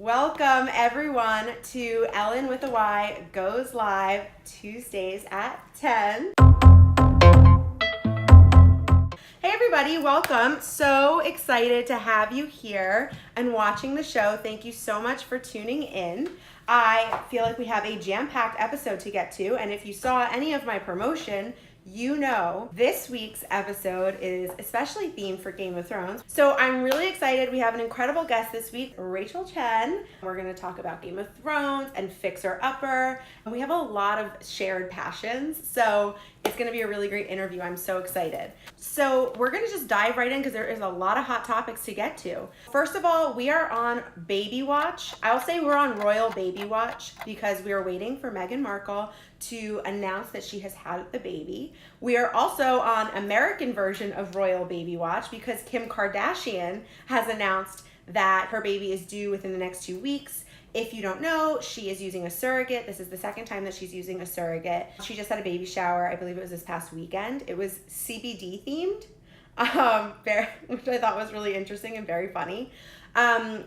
Welcome everyone to Ellyn with a Y goes live Tuesdays at 10. Hey everybody, welcome. So excited to have you here and watching the show. Thank you so much for tuning in. I feel like we have a jam-packed episode to get to, and if you saw any of my promotion, you know this week's episode is especially themed for Game of Thrones. So I'm really excited. We have an incredible guest this week, Chen. We're going to talk about Game of Thrones and Fixer Upper. And we have a lot of shared passions, so it's going to be a really great interview. I'm so excited. So we're going to just dive right in because there is a lot of hot topics to get to. First of all, we are on baby watch. I'll say we're on royal baby watch because we are waiting for Meghan Markle to announce that she has had the baby. We are also on American version of royal baby watch because Kim Kardashian has announced that her baby is due within the next 2 weeks. If you don't know, she is using a surrogate. This is the second time that she's using a surrogate. She just had a baby shower. I believe it was this past weekend. It was CBD themed, which I thought was really interesting and very funny.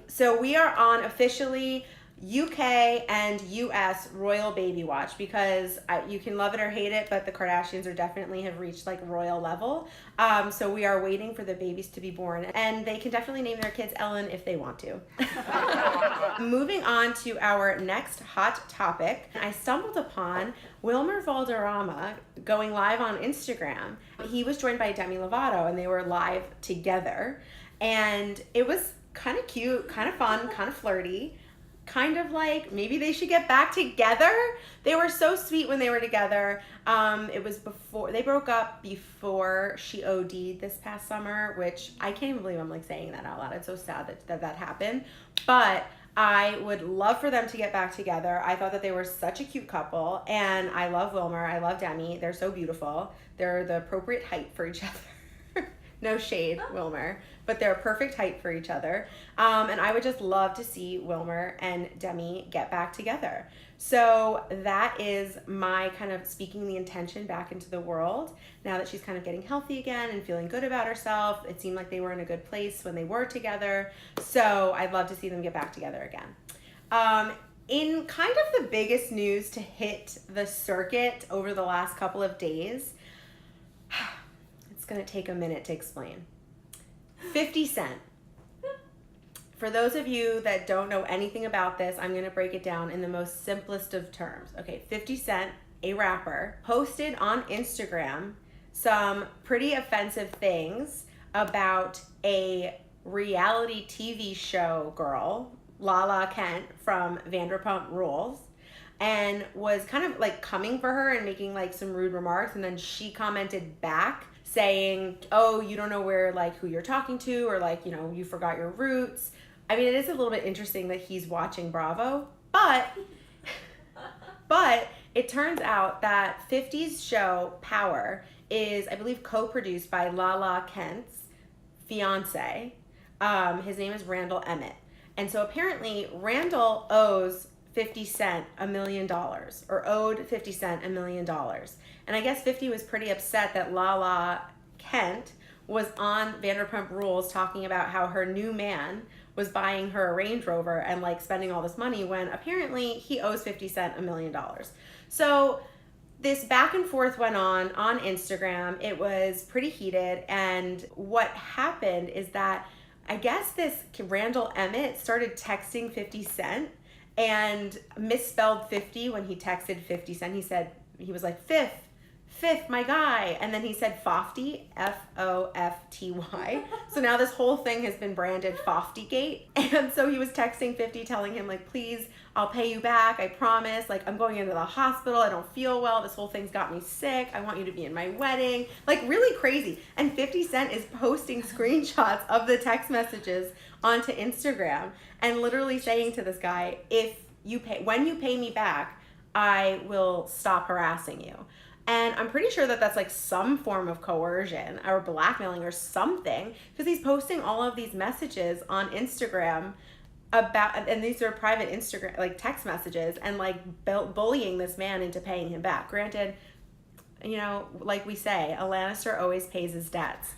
So we are on officially UK and US royal baby watch because you can love it or hate it, but the Kardashians are definitely have reached like royal level. So we are waiting for the babies to be born, and they can definitely name their kids Ellyn if they want to. Moving on to our next hot topic, I stumbled upon Wilmer Valderrama going live on Instagram. He was joined by Demi Lovato, and they were live together, and it was kind of cute, kind of fun, kind of flirty. Kind of like maybe they should get back together. They were so sweet when they were together. It was before they broke up, before she OD'd this past summer, which I can't even believe I'm like saying that out loud. It's so sad that happened. But I would love for them to get back together. I thought that they were such a cute couple, and I love Wilmer. I love Demi. They're so beautiful. They're the appropriate height for each other. No shade, Wilmer, but they're perfect height for each other. And I would just love to see Wilmer and Demi get back together. So that is my kind of speaking the intention back into the world. Now that she's kind of getting healthy again and feeling good about herself, it seemed like they were in a good place when they were together. So I'd love to see them get back together again. In kind of the biggest news to hit the circuit over the last couple of days, going to take a minute to explain. 50 Cent. For those of you that don't know anything about this, I'm going to break it down in the most simplest of terms. Okay, 50 Cent, a rapper, posted on Instagram some pretty offensive things about a reality TV show girl, Lala Kent from Vanderpump Rules, and was kind of like coming for her and making like some rude remarks, and then she commented back saying, oh, you don't know where, like, who you're talking to, or like, you know, you forgot your roots. I mean, it is a little bit interesting that he's watching Bravo, but it turns out that 50's show Power is, I believe, co-produced by Lala Kent's fiance. His name is Randall Emmett. And so apparently Randall owes 50 Cent $1 million, or owed 50 Cent $1 million. And I guess 50 was pretty upset that Lala Kent was on Vanderpump Rules talking about how her new man was buying her a Range Rover and like spending all this money when apparently he owes 50 Cent $1 million. So this back and forth went on Instagram. It was pretty heated, and what happened is that I guess this Randall Emmett started texting 50 Cent and misspelled 50 when he texted 50 Cent. He was like, fifth, my guy. And then he said Fofty, F-O-F-T-Y. So now this whole thing has been branded Foftygate. And so he was texting 50 telling him like, please, I'll pay you back. I promise. Like, I'm going into the hospital. I don't feel well. This whole thing's got me sick. I want you to be in my wedding. Like, really crazy. And 50 Cent is posting screenshots of the text messages onto Instagram and literally saying to this guy, when you pay me back, I will stop harassing you. And I'm pretty sure that that's like some form of coercion or blackmailing or something, because he's posting all of these messages on Instagram about, and these are private Instagram, like text messages, and like bullying this man into paying him back. Granted, you know, like we say, a Lannister always pays his debts.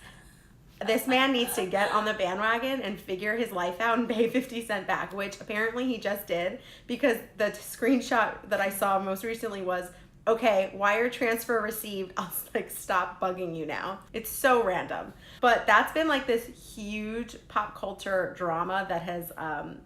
This man needs to get on the bandwagon and figure his life out and pay 50 Cent back, which apparently he just did, because the screenshot that I saw most recently was, okay, wire transfer received. I'll stop bugging you now. It's so random. But that's been like this huge pop culture drama that has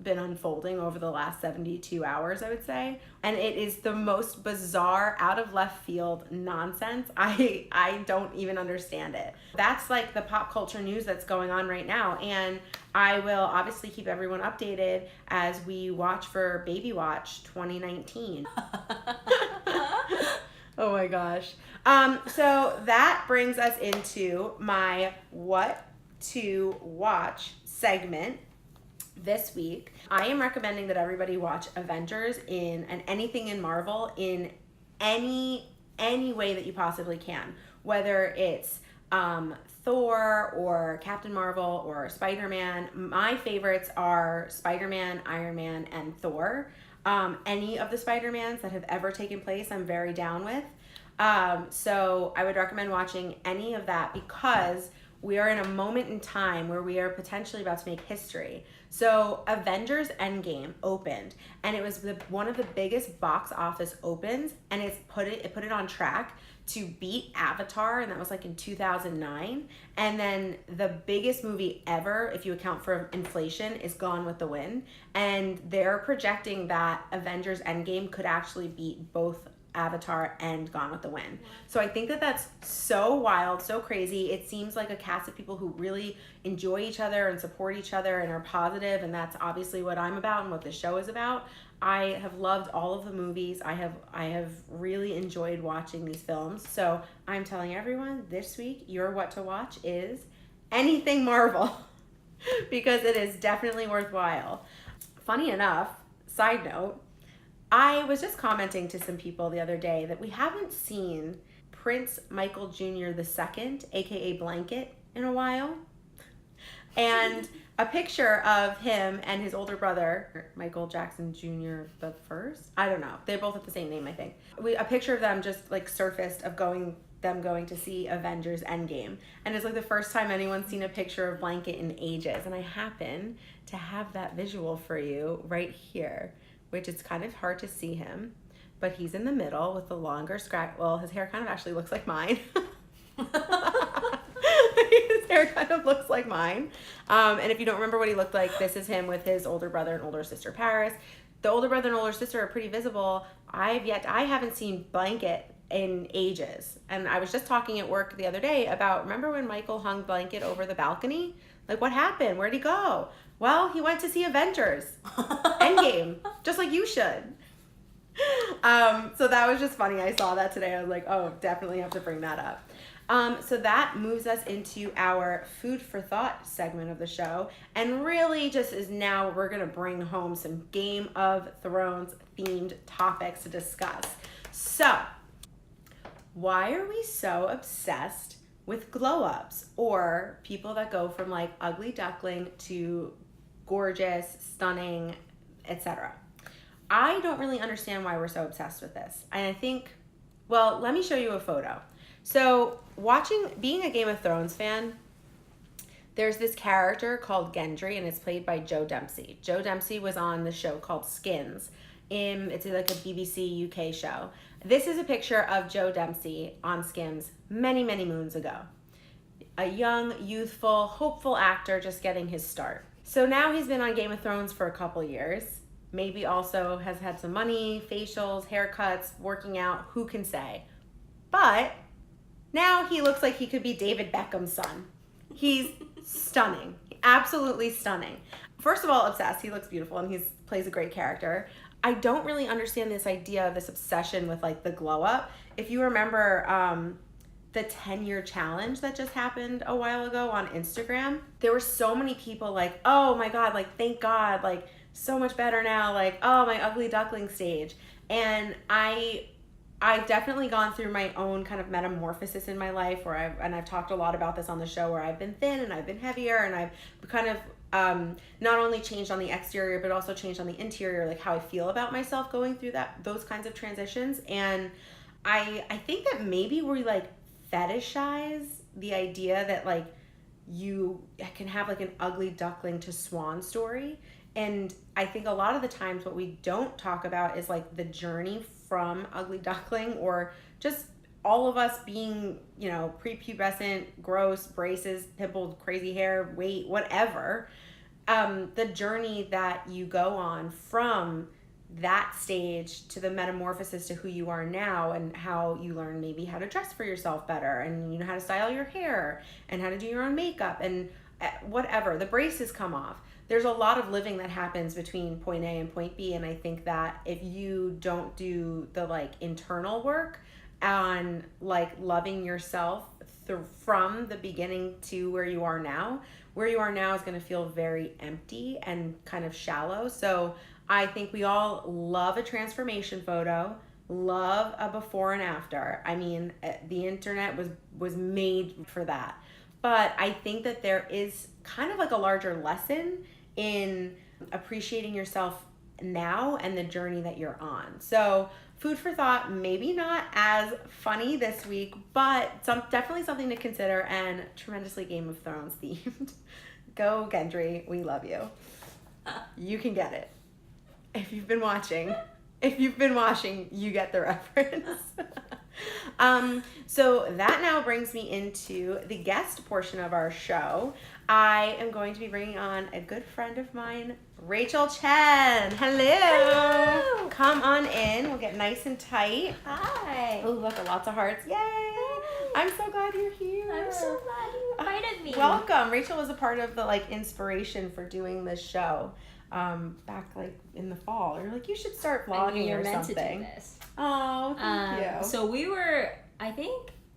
been unfolding over the last 72 hours, I would say. And it is the most bizarre, out of left field nonsense. I don't even understand it. That's like the pop culture news that's going on right now. And I will obviously keep everyone updated as we watch for Baby Watch 2019. Oh my gosh. So that brings us into my what to watch segment this week. I am recommending that everybody watch Avengers and anything in Marvel in any way that you possibly can, whether it's Thor or Captain Marvel or Spider-Man. My favorites are Spider-Man, Iron Man, and Thor. Any of the Spider-Mans that have ever taken place, I'm very down with. So I would recommend watching any of that, because we are in a moment in time where we are potentially about to make history. So Avengers Endgame opened, and it was one of the biggest box office opens, and it put it on track to beat Avatar, and that was like in 2009. And then the biggest movie ever, if you account for inflation, is Gone with the Wind. And they're projecting that Avengers Endgame could actually beat both Avatar and Gone with the Wind. So I think that that's so wild, so crazy. It seems like a cast of people who really enjoy each other and support each other and are positive, and that's obviously what I'm about and what the show is about. I have loved all of the movies. I have really enjoyed watching these films. So I'm telling everyone this week, your what to watch is anything Marvel, because it is definitely worthwhile. Funny enough, side note, I was just commenting to some people the other day that we haven't seen Prince Michael Jr. II, aka Blanket, in a while. And a picture of him and his older brother, Michael Jackson Jr. the first. I don't know. They both have the same name, I think. A picture of them just like surfaced of going to see Avengers Endgame. And it's like the first time anyone's seen a picture of Blanket in ages. And I happen to have that visual for you right here, which it's kind of hard to see him, but he's in the middle with the longer scratch. Well, his hair kind of actually looks like mine. His hair kind of looks like mine. And if you don't remember what he looked like, this is him with his older brother and older sister Paris. The older brother and older sister are pretty visible. I haven't seen Blanket in ages. And I was just talking at work the other day about, remember when Michael hung Blanket over the balcony? Like, what happened? Where'd he go? Well, he went to see Avengers Endgame, just like you should. So that was just funny. I saw that today. I was like, oh, definitely have to bring that up. So that moves us into our food for thought segment of the show. And really just is now we're going to bring home some Game of Thrones themed topics to discuss. So why are we so obsessed with glow ups, or people that go from like ugly duckling to gorgeous, stunning, etc.? I don't really understand why we're so obsessed with this. And I think, well, let me show you a photo. So being a Game of Thrones fan, there's this character called Gendry, and it's played by Joe Dempsey. Joe Dempsey was on the show called Skins. It's like a BBC UK show. This is a picture of Joe Dempsey on Skins many, many moons ago. A young, youthful, hopeful actor just getting his start. So now he's been on Game of Thrones for a couple years. Maybe also has had some money, facials, haircuts, working out, who can say? But now he looks like he could be David Beckham's son. He's stunning, absolutely stunning. First of all, obsessed. He looks beautiful and he plays a great character. I don't really understand this idea of this obsession with like the glow up. If you remember the 10-year challenge that just happened a while ago on Instagram, there were so many people like, oh my God, like thank God, like so much better now, like, oh, my ugly duckling stage. And I've definitely gone through my own kind of metamorphosis in my life where I've talked a lot about this on the show, where I've been thin and I've been heavier, and I've kind of not only changed on the exterior but also changed on the interior, like how I feel about myself going through those kinds of transitions. And I think that maybe we like fetishize the idea that like you can have like an ugly duckling to swan story. And I think a lot of the times what we don't talk about is like the journey from ugly duckling, or just all of us being, you know, prepubescent, gross, braces, pimpled, crazy hair, weight, whatever. The journey that you go on from that stage to the metamorphosis to who you are now, and how you learn maybe how to dress for yourself better, and you know how to style your hair and how to do your own makeup and whatever. The braces come off. There's a lot of living that happens between point A and point B, and I think that if you don't do the like internal work on like loving yourself from the beginning to where you are now is going to feel very empty and kind of shallow. So I think we all love a transformation photo, love a before and after. I mean, the internet was made for that. But I think that there is kind of like a larger lesson in appreciating yourself now and the journey that you're on. So food for thought, maybe not as funny this week, but definitely something to consider, and tremendously Game of Thrones themed. Go Gendry, we love you. You can get it. If you've been watching, you get the reference. So that now brings me into the guest portion of our show. I am going to be bringing on a good friend of mine, Rachel Chen. Hello. Come on in. We'll get nice and tight. Hi. Oh, look, lots of hearts. Yay. Hi. I'm so glad you're here. I'm so glad you invited me. Welcome. Rachel was a part of the like inspiration for doing this show. Back like in the fall. You're like, you should start vlogging you're or meant something. to do this. Oh, thank you. So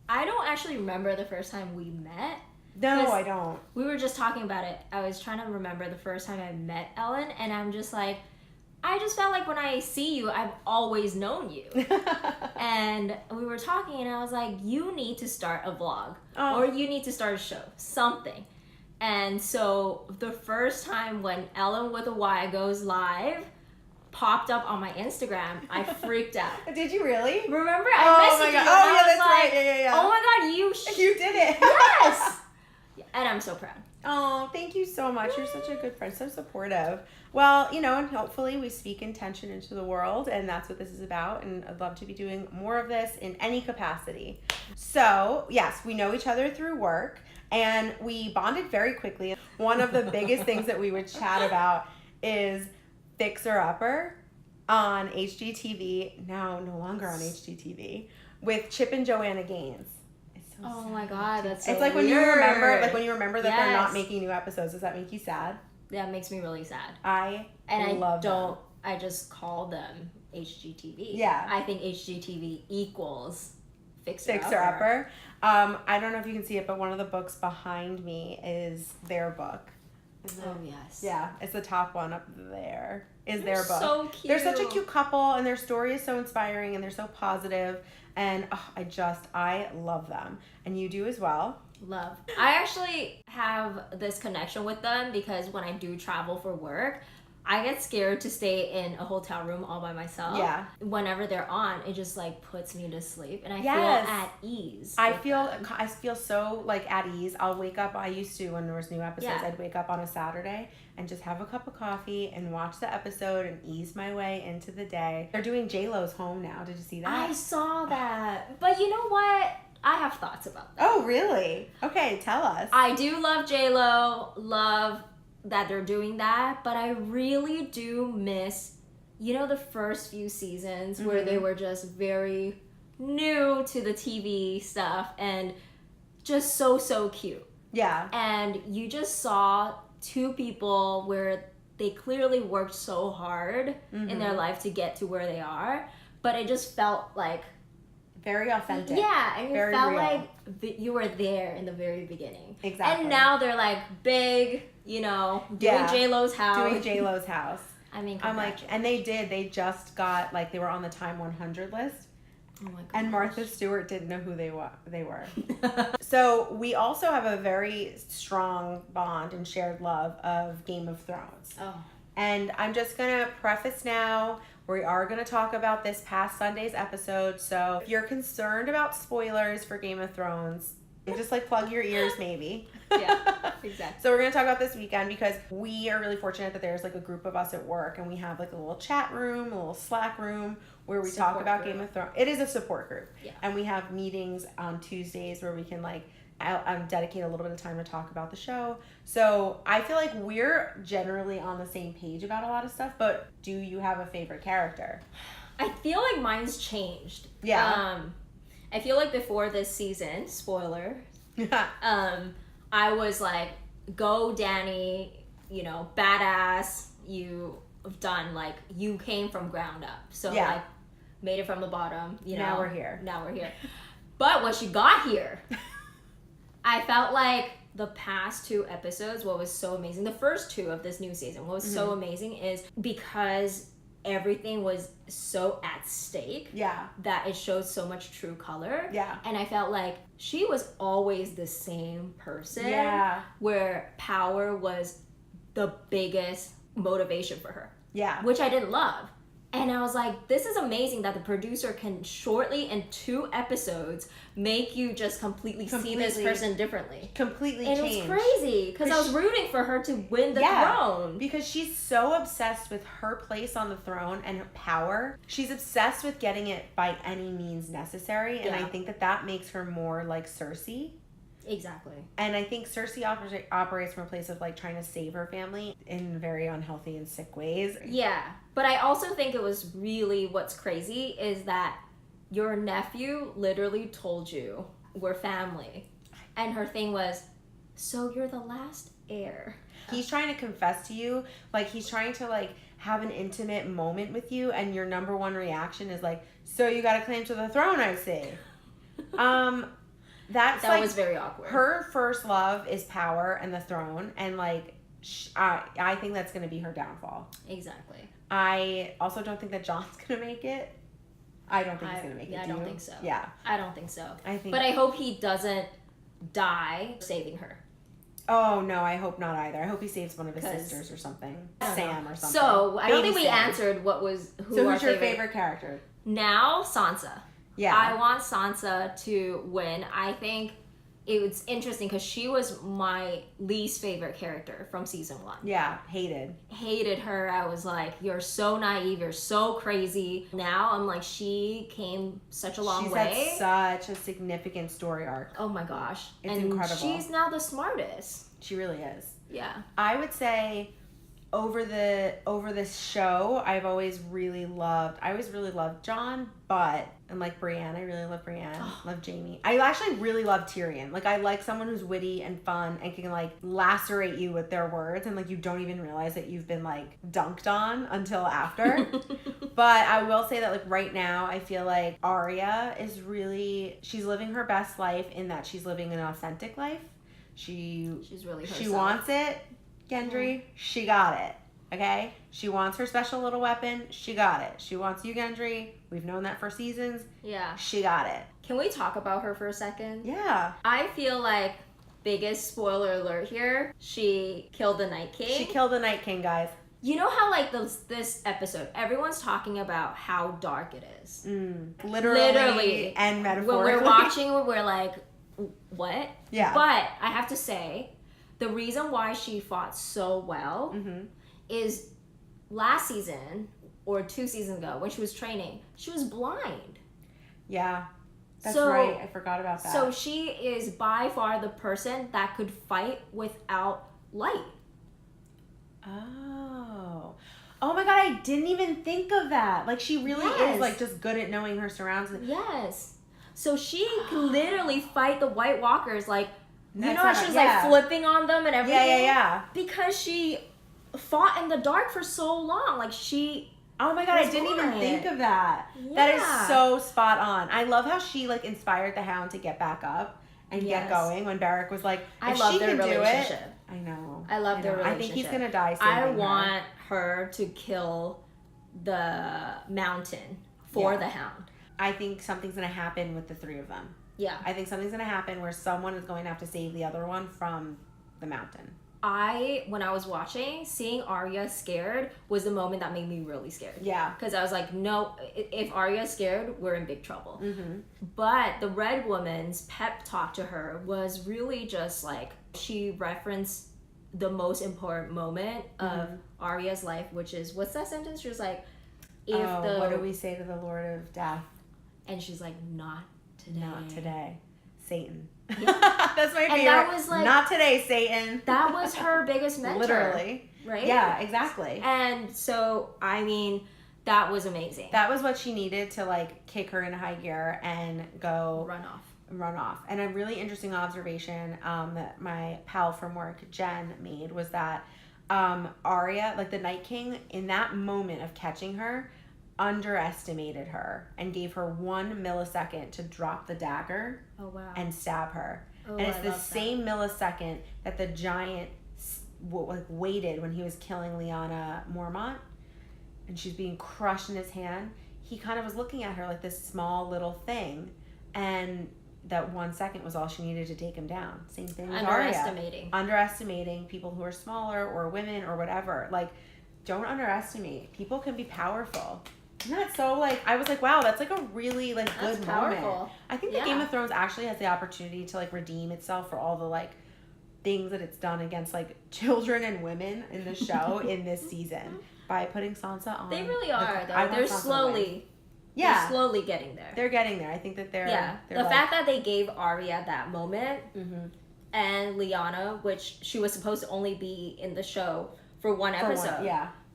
I don't actually remember the first time we met. No, I don't. We were just talking about it. I was trying to remember the first time I met Ellyn, and I'm just like, I just felt like when I see you, I've always known you. And we were talking, and I was like, you need to start a vlog, or you need to start a show, something. And so the first time when Ellyn with a Y goes live popped up on my Instagram, I freaked out. Did you really? Remember? I messaged you. Oh, yeah, that's right. Yeah. Oh my God, you did it. Yes. And I'm so proud. Oh, thank you so much. You're such a good friend, so supportive. Well, you know, and hopefully we speak intention into the world, and that's what this is about, and I'd love to be doing more of this in any capacity. So, yes, we know each other through work, and we bonded very quickly. One of the biggest things that we would chat about is Fixer Upper on HGTV, now no longer on HGTV, with Chip and Joanna Gaines. Oh my God, that's so it's like weird. when you remember that they're not making new episodes. Does that make you sad? That makes me really sad. I love them. I just call them HGTV. Yeah. I think HGTV equals Fixer Upper. I don't know if you can see it, but one of the books behind me is their book. Oh yes. Yeah, it's the top one up there. Is their book. So cute. They're such a cute couple, and their story is so inspiring, and they're so positive, and I love them, and you do as well. Love. I actually have this connection with them because when I do travel for work, I get scared to stay in a hotel room all by myself. Yeah. Whenever they're on, it just like puts me to sleep, and I feel at ease. I feel so like at ease. I'll wake up. I used to when there was new episodes. I'd wake up on a Saturday and just have a cup of coffee and watch the episode and ease my way into the day. They're doing J-Lo's Home now. Did you see that? I saw that, but you know what? I have thoughts about that. Oh, really? Okay, tell us. I do love J-Lo. Love that they're doing that, but I really do miss, the first few seasons where they were just very new to the TV stuff and just so cute. Yeah. And you just saw two people where they clearly worked so hard in their life to get to where they are, but it just felt like very authentic. Yeah, and very it felt real. like you were there in the very beginning. Exactly. And now they're like big, doing J-Lo's house. Doing J-Lo's house. I mean, I'm like, and they just got, like, they were on the Time 100 list. Oh my God. And Martha Stewart didn't know who they were. So we also have a very strong bond and shared love of Game of Thrones. Oh. And I'm just going to preface now, we are going to talk about this past Sunday's episode. So if you're concerned about spoilers for Game of Thrones, just like plug your ears maybe. Yeah, exactly. So we're going to talk about this weekend because we are really fortunate that there's like a group of us at work and we have like a little chat room, a little Slack room where we talk about Game of Thrones. It is a support group. Yeah. And we have meetings on Tuesdays where we can like dedicate a little bit of time to talk about the show. So I feel like we're generally on the same page about a lot of stuff, but do you have a favorite character? I feel like mine's changed. Yeah. I feel like before this season, spoiler, I was like, go Danny, you know, badass, you've done, like, you came from ground up. So, like, made it from the bottom, you know. Now we're here. But when she got here, I felt like the past 2 episodes, what was so amazing, the first 2 of this new season, what was so amazing is because everything was so at stake that it showed so much true color. And I felt like she was always the same person where power was the biggest motivation for her, which I didn't love. And I was like, this is amazing that the producer can shortly in 2 episodes make you just completely see this person differently. Completely change. And it was crazy because I was rooting for her to win the throne. Because she's so obsessed with her place on the throne and her power. She's obsessed with getting it by any means necessary. And I think that makes her more like Cersei. Exactly. And I think Cersei operates from a place of like trying to save her family in very unhealthy and sick ways. Yeah. But I also think it was really what's crazy is that your nephew literally told you we're family. And her thing was, so you're the last heir. He's trying to confess to you, like he's trying to like have an intimate moment with you and your number one reaction is like, so you got a claim to the throne, I see. That like, was very awkward. Her first love is power and the throne, and like, I think that's going to be her downfall. Exactly. I also don't think that John's going to make it. I don't think he's going to make it. I don't think so. Yeah. I don't think so. But I hope he doesn't die saving her. Oh, no, I hope not either. I hope he saves one of his sisters or something. Sam or something. So, I don't think we answered who's your favorite character? Now, Sansa. Yeah. I want Sansa to win. I think it was interesting because she was my least favorite character from season 1. Yeah, hated her. I was like, you're so naive, you're so crazy. Now I'm like, she came such a long way. She's had such a significant story arc. Oh my gosh. It's incredible. She's now the smartest. She really is. Yeah. I would say over this show, I always really loved John, and like Brienne, I really love Brienne. Love Jaime. I actually really love Tyrion. Like I like someone who's witty and fun and can like lacerate you with their words and like you don't even realize that you've been like dunked on until after. But I will say that like right now I feel like Arya is she's living her best life in that she's living an authentic life. She's really herself. She wants it. Gendry, she got it. Okay? She wants her special little weapon. She got it. She wants you, Gendry. We've known that for seasons. Yeah. She got it. Can we talk about her for a second? Yeah. I feel like, biggest spoiler alert here, she killed the Night King. She killed the Night King, guys. You know how, like, this episode, everyone's talking about how dark it is. Literally and metaphorically. When we're watching, we're like, what? Yeah. But I have to say, the reason why she fought so well is last season or 2 seasons ago when she was training, she was blind. Yeah, that's right. I forgot about that. So she is by far the person that could fight without light. Oh my god, I didn't even think of that. Like she really is like just good at knowing her surroundings. Yes. So she can literally fight the White Walkers like you know how she was like flipping on them and everything? Yeah. Because she fought in the dark for so long. Like she Oh my god, I didn't even think of that. Yeah. That is so spot on. I love how she like inspired the Hound to get back up and get going when Barrack was like, I love their relationship. I know. I love their relationship. I think he's gonna die soon. I want her to kill the Mountain for the Hound. I think something's gonna happen with the 3 of them. Yeah. I think something's gonna happen where someone is going to have to save the other one from the Mountain. when I was watching, seeing Arya scared was the moment that made me really scared. Yeah. Because I was like, no, if Arya's scared, we're in big trouble. Mm-hmm. But the Red Woman's pep talk to her was really just like, she referenced the most important moment of Arya's life, which is, what's that sentence? She was like, what do we say to the Lord of Death? And she's like, not today. Not today. Satan. Yeah. That's my favorite. And that was like, not today, Satan. That was her biggest mentor. Literally. Right? Yeah, exactly. And so, I mean, that was amazing. That was what she needed to like kick her into high gear and go run off. And a really interesting observation that my pal from work, Jen, made was that Arya, like the Night King, in that moment of catching her, underestimated her and gave her 1 millisecond to drop the dagger and stab her. And it's the same millisecond that the giant waited when he was killing Lyanna Mormont and she's being crushed in his hand. He kind of was looking at her like this small little thing, and that 1 second was all she needed to take him down. Same thing with Arya. Underestimating people who are smaller or women or whatever. Like, don't underestimate. People can be powerful. Isn't that so, like, I was like, wow, that's like a really, like, good moment. I think that Game of Thrones actually has the opportunity to, like, redeem itself for all the, like, things that it's done against, like, children and women in the show in this season by putting Sansa on. They really are, though. They're slowly getting there. They're getting there. I think that they're the fact that they gave Arya that moment and Lyanna, which she was supposed to only be in the show for one episode.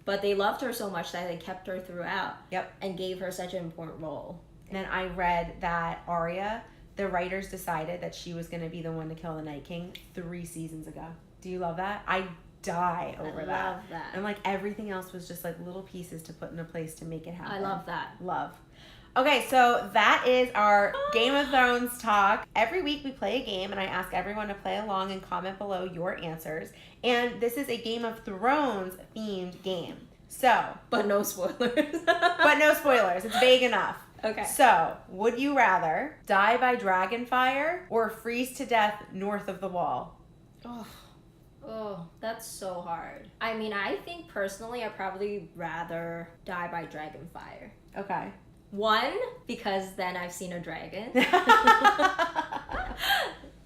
But they loved her so much that they kept her throughout. And gave her such an important role. And then I read that Arya, the writers decided that she was going to be the one to kill the Night King 3 seasons ago. Do you love that? I die over that. I love that. And like everything else was just like little pieces to put into place to make it happen. I love that. Love. Okay, so that is our Game of Thrones talk. Every week we play a game and I ask everyone to play along and comment below your answers. And this is a Game of Thrones themed game. So. But no spoilers. But no spoilers. It's vague enough. Okay. So, would you rather die by dragon fire or freeze to death north of the wall? Oh, that's so hard. I mean, I think personally I'd probably rather die by dragon fire. Okay. 1, because then I've seen a dragon.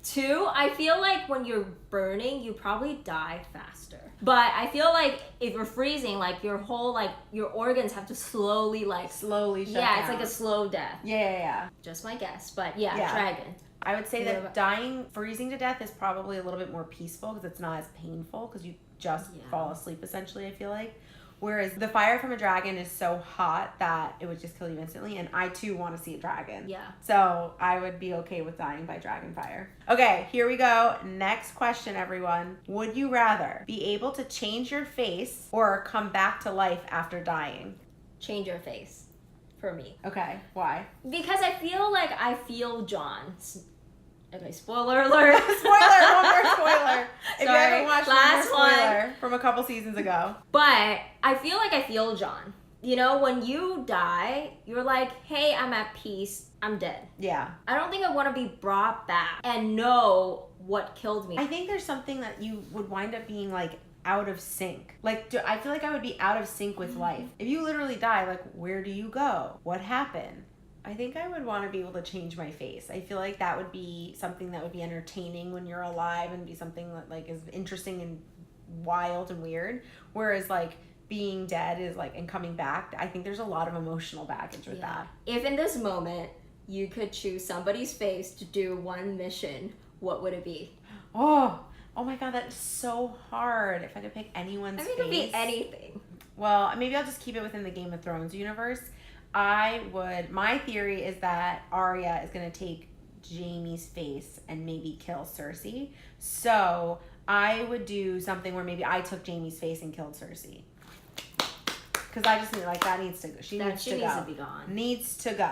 2, I feel like when you're burning, you probably die faster. But I feel like if you're freezing, like your whole, like your organs have to slowly shut down. It's like a slow death. Yeah. Just my guess, but dragon. I would say that freezing to death is probably a little bit more peaceful because it's not as painful because you just fall asleep essentially, I feel like. Whereas the fire from a dragon is so hot that it would just kill you instantly, and I too want to see a dragon. Yeah. So I would be okay with dying by dragon fire. Okay, here we go. Next question, everyone. Would you rather be able to change your face or come back to life after dying? Change your face. For me. Okay, why? Because I feel like I feel Jon. Okay, spoiler alert. One more spoiler. If you Sorry, haven't watched last one more spoiler from a couple seasons ago. But I feel like I feel Jon. You know, when you die, you're like, hey, I'm at peace. I'm dead. Yeah. I don't think I want to be brought back and know what killed me. I think there's something that you would wind up being like out of sync. Like, I feel like I would be out of sync with life. If you literally die, like, where do you go? What happened? I think I would want to be able to change my face. I feel like that would be something that would be entertaining when you're alive and be something that like is interesting and wild and weird. Whereas like being dead is like, and coming back, I think there's a lot of emotional baggage with that. If in this moment you could choose somebody's face to do one mission, what would it be? Oh my God, that is so hard. If I could pick anyone's face. It could be anything. Well, maybe I'll just keep it within the Game of Thrones universe. My theory is that Arya is going to take Jaime's face and maybe kill Cersei. So I would do something where maybe I took Jaime's face and killed Cersei. Because I just like that needs to go. She needs to be gone. Needs to go.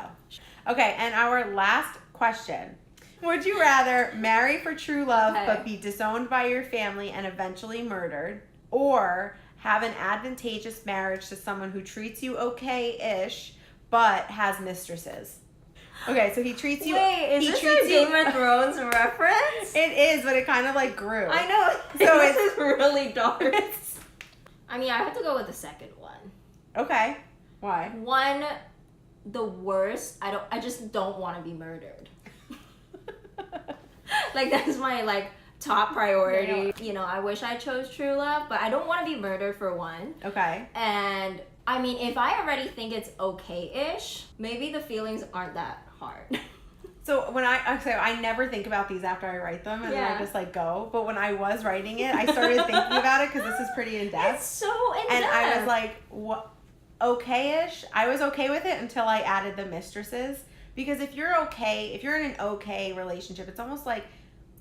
Okay, and our last question. Would you rather marry for true love but be disowned by your family and eventually murdered, or have an advantageous marriage to someone who treats you okay-ish but has mistresses? Okay, so he treats you. Wait, is this a Game of Thrones reference? It is, but it kind of like grew. I know. So this is really dark. I mean, I have to go with the second one. Okay. Why? One, the worst. I just don't want to be murdered. Like that's my like top priority. You know, I wish I chose true love, but I don't want to be murdered for one. Okay. And I mean, if I already think it's okay-ish, maybe the feelings aren't that hard. So when I never think about these after I write them, and then I just like go. But when I was writing it, I started thinking about it because this is pretty in depth. It's so in depth. And I was like, what? Okay-ish. I was okay with it until I added the mistresses. Because if you're in an okay relationship, it's almost like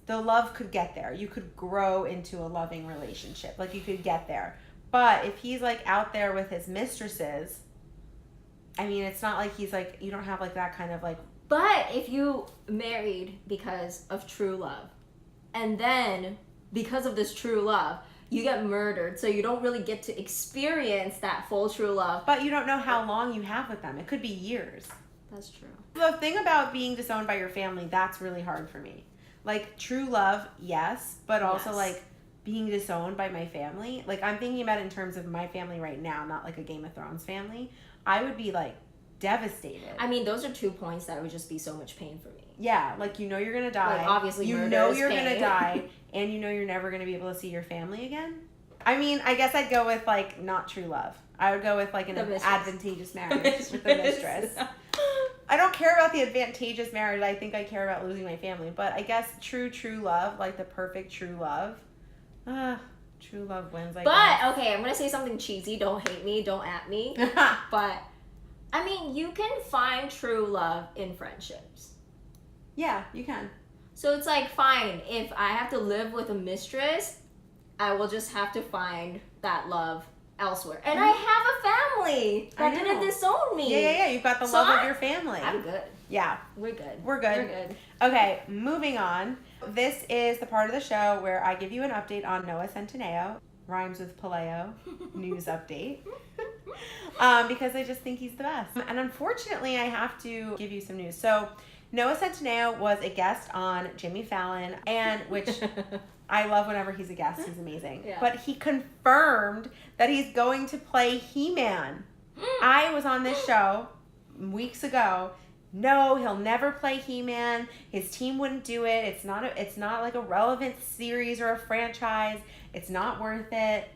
the love could get there. You could grow into a loving relationship. Like you could get there. But if he's like out there with his mistresses, I mean, it's not like he's like, you don't have like that kind of like. But if you married because of true love, and then because of this true love, you get murdered, so you don't really get to experience that full true love. But you don't know how long you have with them. It could be years. That's true. The thing about being disowned by your family, that's really hard for me. Like true love, yes, but also like being disowned by my family. Like I'm thinking about it in terms of my family right now, not like a Game of Thrones family. I would be like devastated. I mean, those are 2 points that would just be so much pain for me. Yeah, like you know you're gonna die. Like obviously you murder know is you're pain. gonna die, and you know you're never gonna be able to see your family again. I mean, I guess I'd go with like not true love. I would go with like an advantageous marriage with the mistress. I don't care about the advantageous marriage. I think I care about losing my family. But I guess true love, like the perfect true love. True love wins. But okay, I'm gonna say something cheesy. Don't hate me. Don't at me. But I mean, you can find true love in friendships. Yeah, you can. So it's like, fine, if I have to live with a mistress, I will just have to find that love elsewhere. And I have a family that didn't disown me. Yeah. You've got the love of your family. I'm good. Yeah. We're good. We're good. Okay, moving on. This is the part of the show where I give you an update on Noah Centineo. Rhymes with Puleio. News update. Because I just think he's the best. And unfortunately, I have to give you some news. So, Noah Centineo was a guest on Jimmy Fallon, and which I love whenever he's a guest. He's amazing. Yeah. But he confirmed that he's going to play He-Man. I was on this show weeks ago. No, he'll never play He-Man. His team wouldn't do it. It's not like a relevant series or a franchise. It's not worth it.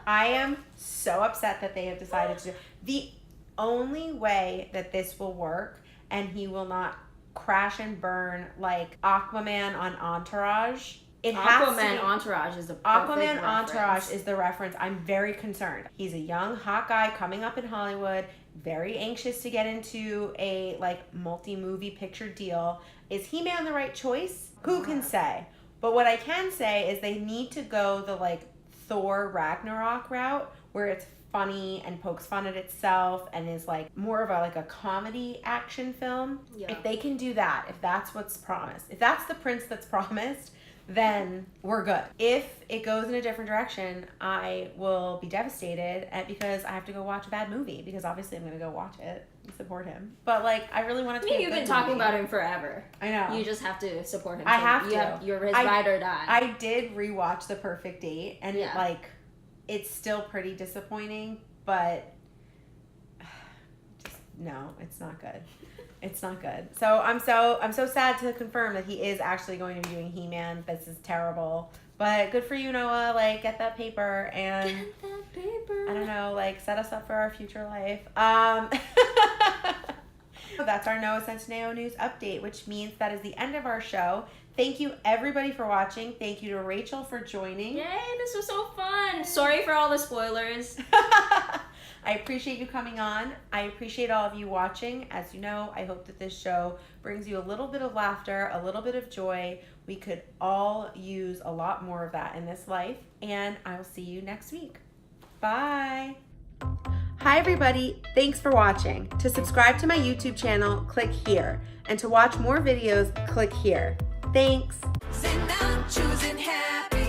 I am so upset that they have decided to do. The only way that this will work and he will not crash and burn like Aquaman on Entourage. Entourage is the Aquaman Entourage is the reference. I'm very concerned. He's a young hot guy coming up in Hollywood, very anxious to get into a like multi-movie picture deal. Is He-Man the right choice? Who can say? But what I can say is they need to go the like Thor Ragnarok route where it's funny and pokes fun at itself and is like more of a comedy action film. Yeah. If they can do that, if that's what's promised, if that's the prince that's promised, then we're good. If it goes in a different direction, I will be devastated because I have to go watch a bad movie because obviously I'm going to go watch it and support him. But like, I really want it to be a good You've been talking about him forever. I know. You just have to support him. I have to. You're his ride or die. I did rewatch The Perfect Date and it's still pretty disappointing, but no, it's not good. It's not good. So I'm so sad to confirm that he is actually going to be doing He-Man. This is terrible. But good for you, Noah. Like, get that paper and get that paper. I don't know, like set us up for our future life. That's our Noah Centineo news update, which means that is the end of our show. Thank you everybody for watching. Thank you to Rachel for joining. Yay, this was so fun. Sorry for all the spoilers. I appreciate you coming on. I appreciate all of you watching. As you know, I hope that this show brings you a little bit of laughter, a little bit of joy. We could all use a lot more of that in this life. And I will see you next week. Bye. Hi everybody, thanks for watching. To subscribe to my YouTube channel, click here. And to watch more videos, click here. Thanks. And I'm choosing happy.